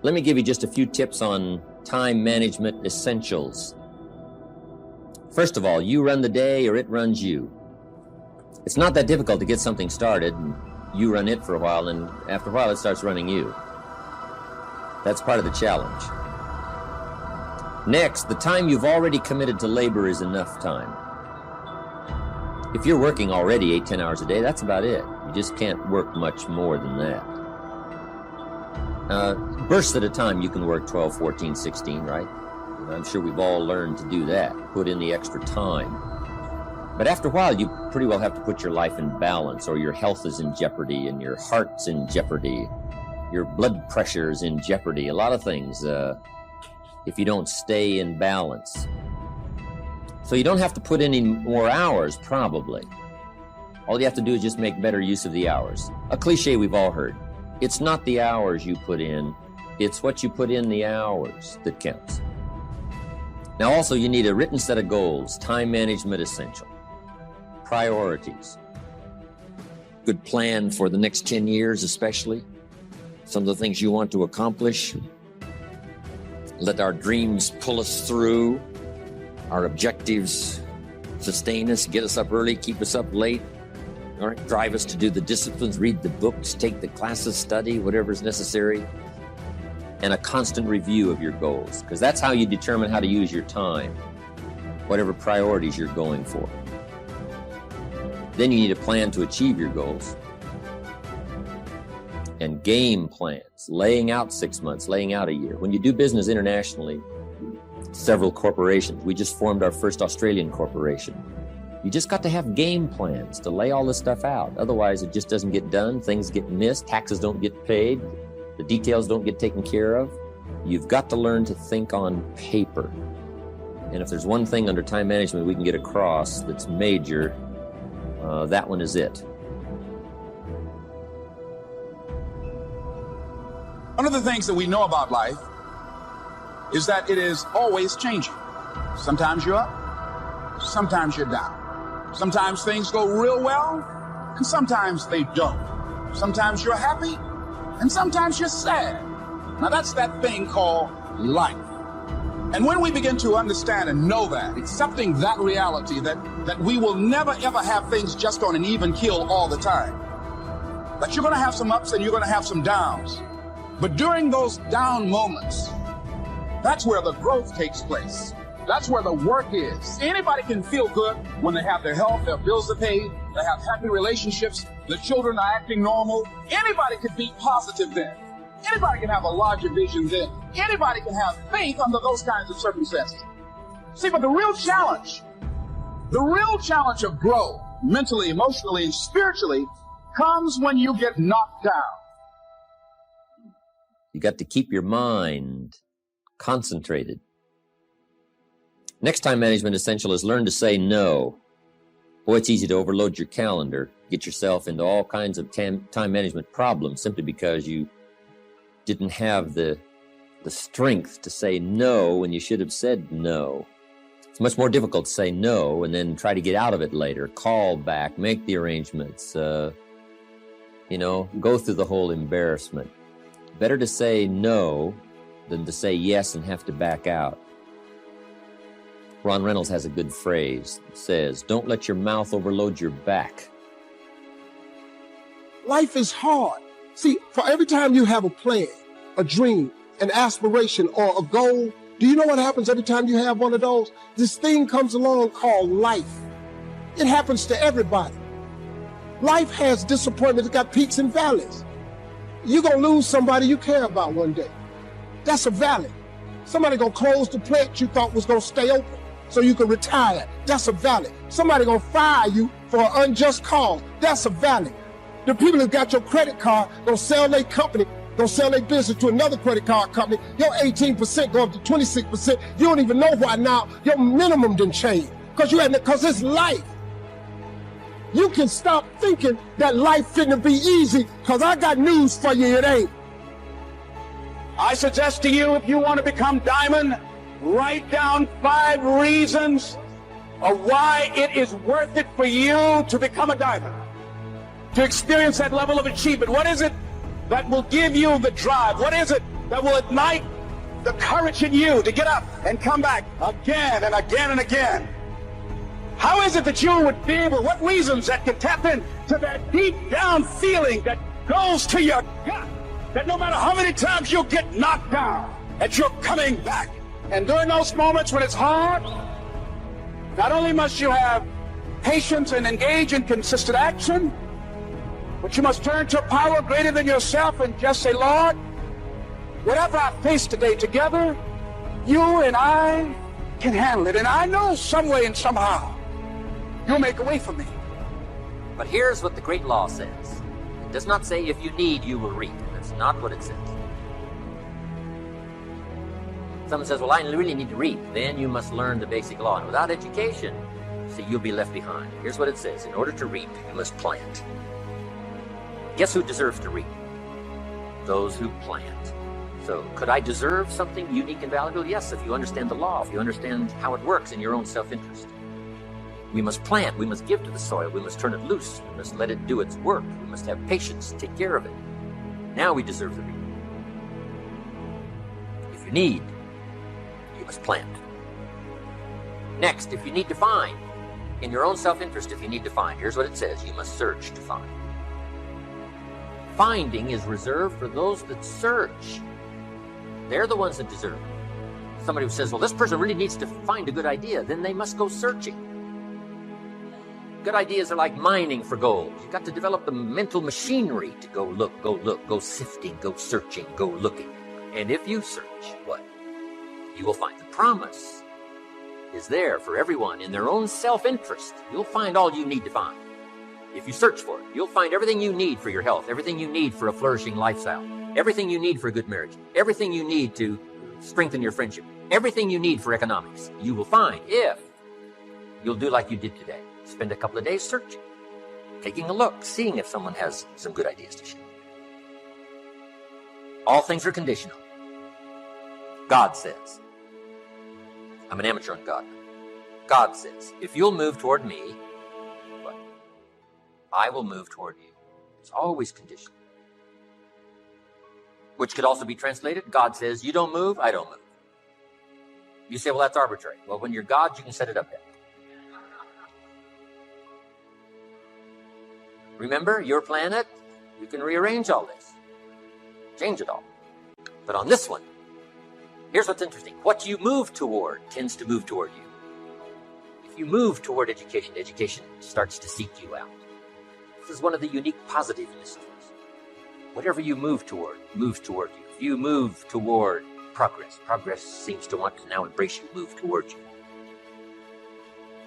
Let me give you just a few tips on time management essentials. First of all, you run the day or it runs you. It's not that difficult to get something started. You run it for a while, and after a while it starts running you. That's part of the challenge. Next, the time you've already committed to labor is enough time. If you're working already 8-10 hours a day, that's about it. You just can't work much more than that. Bursts at a time, you can work 12, 14, 16, right? And I'm sure we've all learned to do that, put in the extra time. But after a while, you pretty well have to put your life in balance, or your health is in jeopardy, and your heart's in jeopardy, your blood pressure is in jeopardy, a lot of things, if you don't stay in balance. So you don't have to put in any more hours, probably. All you have to do is just make better use of the hours. A cliche we've all heard. It's not the hours you put in, it's what you put in the hours that counts. Now also, you need a written set of goals, time management essential, priorities, good plan for the next 10 years especially, some of the things you want to accomplish. Let our dreams pull us through, our objectives sustain us, get us up early, keep us up late, all right, drive us to do the disciplines, read the books, take the classes, study, whatever's necessary, and a constant review of your goals, because that's how you determine how to use your time, whatever priorities you're going for. Then you need a plan to achieve your goals, and game plans, laying out 6 months, laying out a year. When you do business internationally, several corporations, we just formed our first Australian corporation. You just got to have game plans to lay all this stuff out. Otherwise, it just doesn't get done. Things get missed. Taxes don't get paid. The details don't get taken care of. You've got to learn to think on paper. And if there's one thing under time management we can get across that's major, that one is it. One of the things that we know about life is that it is always changing. Sometimes you're up, sometimes you're down. Sometimes things go real well, and sometimes they don't. Sometimes you're happy, and sometimes you're sad. Now that's that thing called life. And when we begin to understand and know that, accepting that reality that we will never ever have things just on an even keel all the time, that you're going to have some ups and you're going to have some downs. But during those down moments, that's where the growth takes place. That's where the work is. Anybody can feel good when they have their health, their bills are paid, they have happy relationships, the children are acting normal. Anybody can be positive then. Anybody can have a larger vision then. Anybody can have faith under those kinds of circumstances. See, but the real challenge of growth, mentally, emotionally, and spiritually, comes when you get knocked down. You got to keep your mind concentrated. Next time management essential is learn to say no. Boy, it's easy to overload your calendar, get yourself into all kinds of time management problems simply because you didn't have the strength to say no when you should have said no. It's much more difficult to say no and then try to get out of it later, call back, make the arrangements, go through the whole embarrassment. Better to say no than to say yes and have to back out. Ron Reynolds has a good phrase that says, don't let your mouth overload your back. Life is hard. See, for every time you have a plan, a dream, an aspiration, or a goal, do you know what happens every time you have one of those? This thing comes along called life. It happens to everybody. Life has disappointments. It's got peaks and valleys. You're going to lose somebody you care about one day. That's a valley. Somebody going to close the plant you thought was going to stay open so you can retire. That's a valley. Somebody going to fire you for an unjust cause. That's a valley. The people that got your credit card going to sell their company, going to sell their business to another credit card company. Your 18% go up to 26%. You don't even know why now. Your minimum didn't change because it's life. You can stop thinking that life finna be easy, because I got news for you, it ain't. I suggest to you, if you want to become diamond, write down 5 reasons of why it is worth it for you to become a diamond, to experience that level of achievement. What is it that will give you the drive? What is it that will ignite the courage in you to get up and come back again and again and again. How is it that you would be able, what reasons that can tap into that deep down feeling that goes to your gut, that no matter how many times you'll get knocked down, that you're coming back? And during those moments when it's hard, not only must you have patience and engage in consistent action, but you must turn to a power greater than yourself and just say, Lord, whatever I face today together, you and I can handle it. And I know some way and somehow you'll make a way for me. But here's what the great law says. It does not say if you need, you will reap. That's not what it says. Someone says, well, I really need to reap. Then you must learn the basic law. And without education, see, you'll be left behind. Here's what it says. In order to reap, you must plant. Guess who deserves to reap? Those who plant. So could I deserve something unique and valuable? Yes, if you understand the law, if you understand how it works in your own self-interest. We must plant, we must give to the soil, we must turn it loose, we must let it do its work, we must have patience, take care of it. Now we deserve the reap. If you need, you must plant. Next, if you need to find, in your own self-interest, if you need to find, here's what it says, you must search to find. Finding is reserved for those that search. They're the ones that deserve it. Somebody who says, well, this person really needs to find a good idea, then they must go searching. Good ideas are like mining for gold. You've got to develop the mental machinery to go look, go sifting, go searching, go looking. And if you search, what? You will find the promise is there for everyone in their own self-interest. You'll find all you need to find. If you search for it, you'll find everything you need for your health, everything you need for a flourishing lifestyle, everything you need for a good marriage, everything you need to strengthen your friendship, everything you need for economics. You will find if you'll do like you did today. Spend a couple of days searching, taking a look, seeing if someone has some good ideas to share. All things are conditional. God says, I'm an amateur on God. God says, if you'll move toward me, what? I will move toward you. It's always conditional. Which could also be translated, God says, you don't move, I don't move. You say, well, that's arbitrary. Well, when you're God, you can set it up there. Remember, your planet, you can rearrange all this, change it all. But on this one, here's what's interesting. What you move toward tends to move toward you. If you move toward education, education starts to seek you out. This is one of the unique positive mysteries. Whatever you move toward moves toward you. If you move toward progress, progress seems to want to now embrace you, move toward you.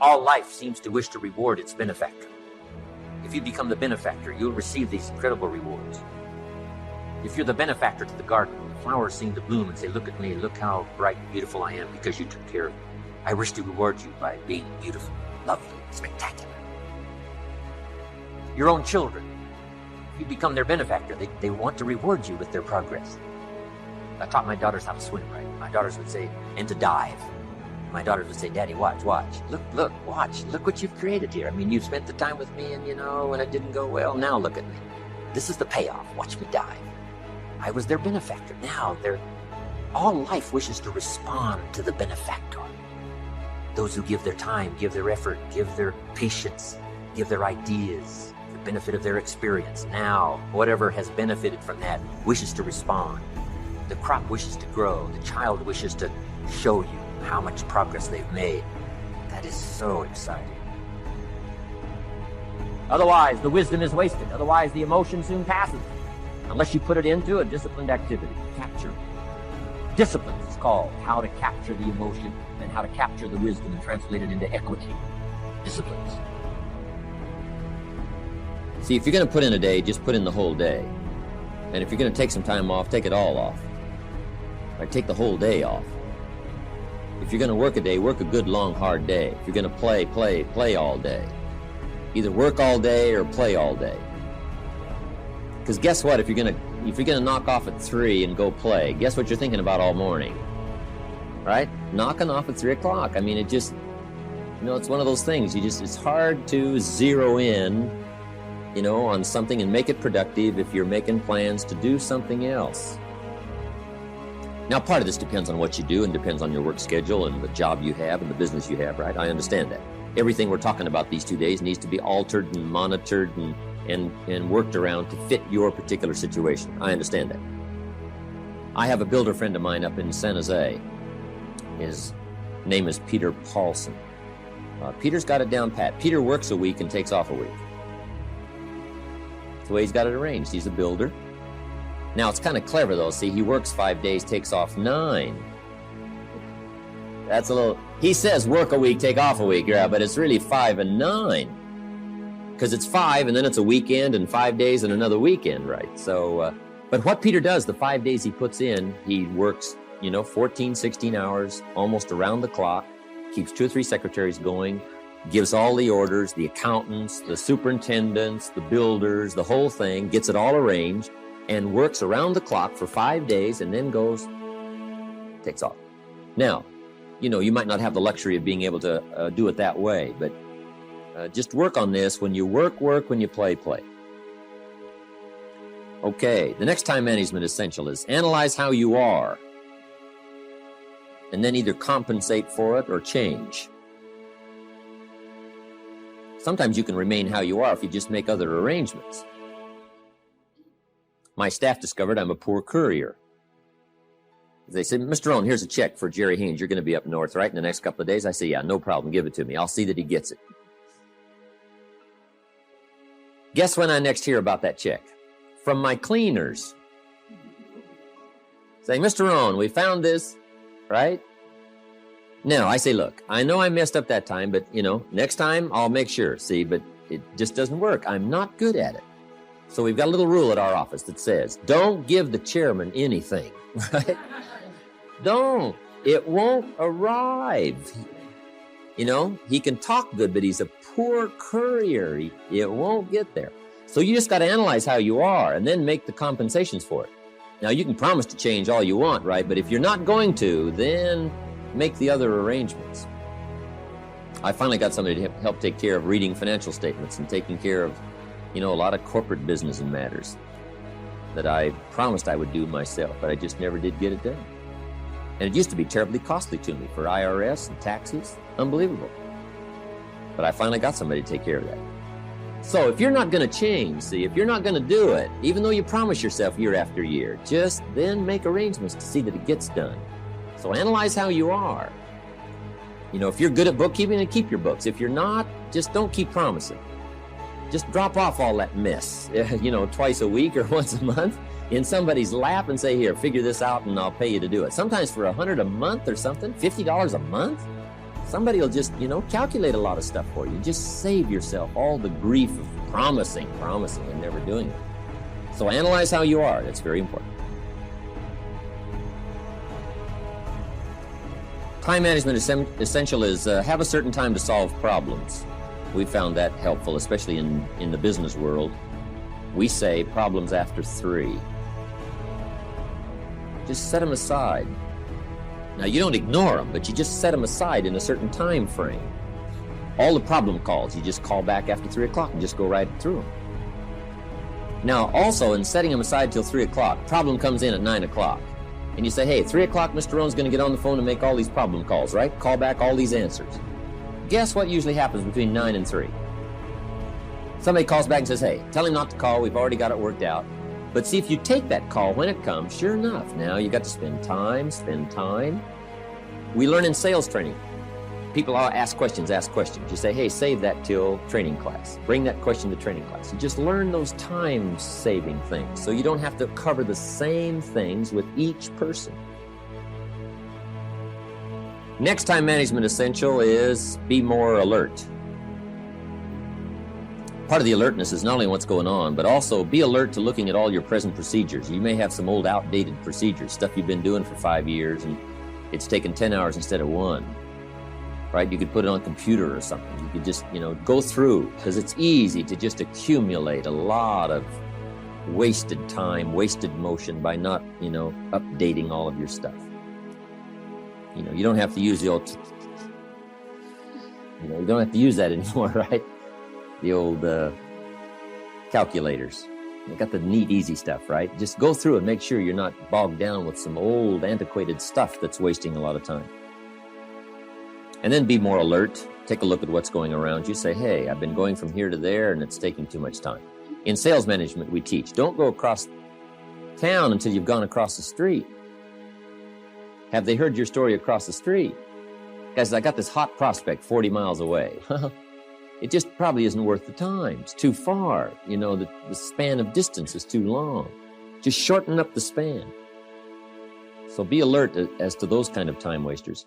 All life seems to wish to reward its benefactor. If you become the benefactor, you'll receive these incredible rewards. If you're the benefactor to the garden, the flowers seem to bloom and say, look at me, look how bright and beautiful I am because you took care of me. I wish to reward you by being beautiful, lovely, spectacular. Your own children, if you become their benefactor, they want to reward you with their progress. I taught my daughters how to swim, right? My daughters would say, and to dive. My daughters would say, Daddy, watch. Look, watch. Look what you've created here. I mean, you've spent the time with me and, and it didn't go well. Now look at me. This is the payoff. Watch me dive. I was their benefactor. Now all life wishes to respond to the benefactor. Those who give their time, give their effort, give their patience, give their ideas, the benefit of their experience. Now, whatever has benefited from that wishes to respond. The crop wishes to grow. The child wishes to show you how much progress they've made. That is so exciting. Otherwise, the wisdom is wasted. Otherwise, the emotion soon passes. Unless you put it into a disciplined activity. Capture. Disciplines is called how to capture the emotion and how to capture the wisdom and translate it into equity. Disciplines. See, if you're going to put in a day, just put in the whole day. And if you're going to take some time off, take it all off. Or take the whole day off. If you're going to work a day, work a good, long, hard day. If you're going to play all day. Either work all day or play all day. Because guess what? If you're going to knock off at 3 and go play, guess what you're thinking about all morning? Right? Knocking off at 3 o'clock. I mean, it just, it's one of those things. It's hard to zero in, on something and make it productive if you're making plans to do something else. Now, part of this depends on what you do and depends on your work schedule and the job you have and the business you have, right? I understand that. Everything we're talking about these 2 days needs to be altered and monitored and worked around to fit your particular situation. I understand that. I have a builder friend of mine up in San Jose. His name is Peter Paulson. Peter's got it down pat. Peter works a week and takes off a week. That's the way he's got it arranged. He's a builder. Now, it's kind of clever, though. See, he works 5 days, takes off 9. That's a little... He says work a week, take off a week, yeah, but it's really 5 and 9. Because it's 5, and then it's a weekend, and 5 days, and another weekend, right? So, but what Peter does, the 5 days he puts in, he works, 14, 16 hours, almost around the clock, keeps 2 or 3 secretaries going, gives all the orders, the accountants, the superintendents, the builders, the whole thing, gets it all arranged, and works around the clock for 5 days and then goes, takes off. Now, you might not have the luxury of being able to do it that way, but just work on this. When you work, work. When you play, play. Okay, the next time management essential is analyze how you are and then either compensate for it or change. Sometimes you can remain how you are if you just make other arrangements. My staff discovered I'm a poor courier. They said, Mr. Rohn, here's a check for Jerry Haynes. You're going to be up north, right, in the next couple of days? I say, yeah, no problem. Give it to me. I'll see that he gets it. Guess when I next hear about that check? From my cleaners. Saying, Mr. Rohn, we found this, right? Now, I say, look, I know I messed up that time, but, next time I'll make sure. See, but it just doesn't work. I'm not good at it. So we've got a little rule at our office that says, don't give the chairman anything, right? Don't. It won't arrive. He can talk good, but he's a poor courier. It won't get there. So you just got to analyze how you are and then make the compensations for it. Now, you can promise to change all you want, right? But if you're not going to, then make the other arrangements. I finally got somebody to help take care of reading financial statements and taking care of a lot of corporate business and matters that I promised I would do myself, but I just never did get it done. And it used to be terribly costly to me for IRS and taxes. Unbelievable. But I finally got somebody to take care of that. So if you're not going to change, if you're not going to do it, even though you promise yourself year after year, just then make arrangements to see that it gets done. So analyze how you are. If you're good at bookkeeping, then keep your books. If you're not, just don't keep promising. Just drop off all that mess, twice a week or once a month in somebody's lap and say, here, figure this out and I'll pay you to do it. Sometimes for $100 a month or something, $50 a month, somebody will just, calculate a lot of stuff for you. Just save yourself all the grief of promising and never doing it. So analyze how you are. That's very important. Time management essential is have a certain time to solve problems. We found that helpful, especially in the business world. We say problems after 3. Just set them aside. Now, you don't ignore them, but you just set them aside in a certain time frame. All the problem calls, you just call back after 3 o'clock and just go right through them. Now, also, in setting them aside till 3 o'clock, problem comes in at 9 o'clock. And you say, hey, 3 o'clock, Mr. Rohn's going to get on the phone and make all these problem calls, right? Call back all these answers. Guess what usually happens between 9 and 3? Somebody calls back and says, hey, tell him not to call. We've already got it worked out. But see, if you take that call when it comes, sure enough, now you got to spend time. We learn in sales training. People ask questions. You say, hey, save that till training class. Bring that question to training class. You just learn those time-saving things so you don't have to cover the same things with each person. Next time management essential is be more alert. Part of the alertness is not only what's going on, but also be alert to looking at all your present procedures. You may have some old outdated procedures, stuff you've been doing for 5 years, and it's taken 10 hours instead of 1. Right? You could put it on a computer or something. You could just, go through, because it's easy to just accumulate a lot of wasted time, wasted motion by not, updating all of your stuff. You don't have to use the old, you don't have to use that anymore, right? The old calculators. You got the neat, easy stuff, right? Just go through and make sure you're not bogged down with some old, antiquated stuff that's wasting a lot of time. And then be more alert. Take a look at what's going around you. Say, hey, I've been going from here to there and it's taking too much time. In sales management, we teach, don't go across town until you've gone across the street. Have they heard your story across the street? Guys, I got this hot prospect 40 miles away. It just probably isn't worth the time. It's too far. You know, the span of distance is too long. Just shorten up the span. So be alert as to those kind of time wasters.